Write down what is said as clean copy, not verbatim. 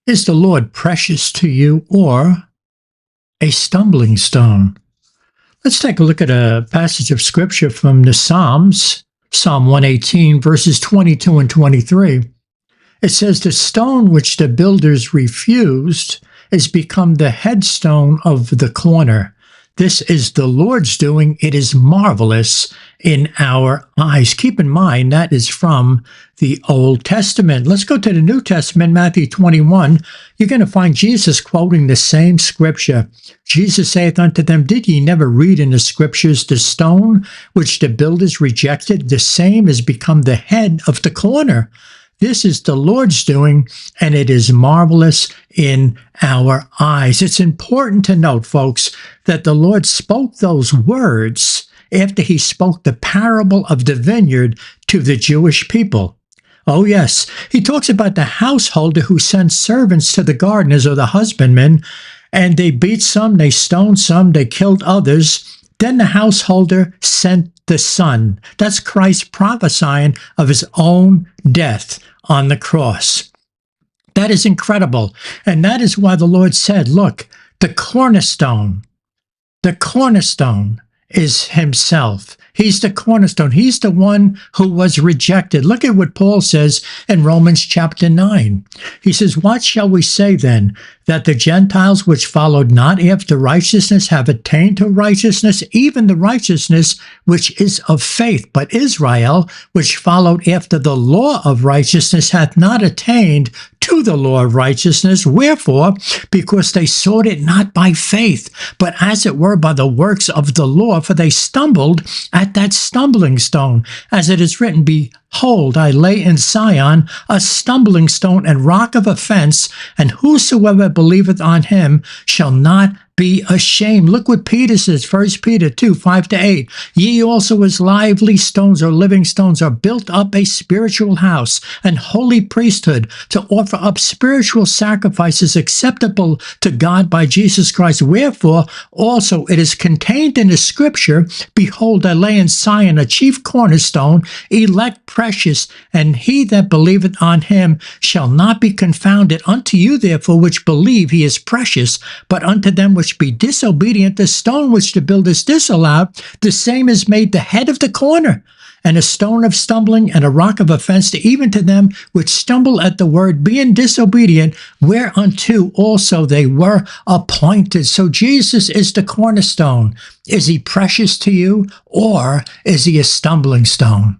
Is the Lord precious to you or a stumbling stone? Let's take a look at a passage of scripture from the Psalms, Psalm 118, verses 22 and 23. It says, "The stone which the builders refused is become the headstone of the corner. This is the Lord's doing. It is marvelous in our eyes." Keep in mind, that is from the Old Testament. Let's go to the New Testament, Matthew 21. You're going to find Jesus quoting the same scripture. Jesus saith unto them, "Did ye never read in the scriptures, the stone which the builders rejected, the same is become the head of the corner? This is the Lord's doing, and it is marvelous in our eyes." It's important to note, folks, that the Lord spoke those words after he spoke the parable of the vineyard to the Jewish people. Oh, yes. He talks about the householder who sends servants to the gardeners or the husbandmen, and they beat some, they stoned some, they killed others. Then the householder sent the Son. That's Christ prophesying of his own death on the cross. That is incredible. And that is why the Lord said, look, the cornerstone is himself. He's the cornerstone. He's the one who was rejected. Look at what Paul says in Romans chapter 9. He says, "What shall we say then? That the Gentiles which followed not after righteousness have attained to righteousness, even the righteousness which is of faith. But Israel, which followed after the law of righteousness, hath not attained to the law of righteousness. Wherefore? Because they sought it not by faith, but as it were by the works of the law, for they stumbled at that stumbling stone. As it is written, Behold, I lay in Zion a stumbling stone and rock of offense, and whosoever believeth on him shall not be ashamed." Look what Peter says, 1 Peter 2, 5-8. "Ye also as lively stones or living stones are built up a spiritual house, and holy priesthood, to offer up spiritual sacrifices acceptable to God by Jesus Christ. Wherefore also it is contained in the scripture, Behold, I lay in Zion a chief cornerstone, elect, precious, and he that believeth on him shall not be confounded. Unto you therefore which believe he is precious, but unto them which be disobedient, the stone which the builders disallowed, the same is made the head of the corner, and a stone of stumbling and a rock of offense, even to them which stumble at the word, being disobedient, whereunto also they were appointed." So Jesus is the cornerstone. Is he precious to you, or is he a stumbling stone?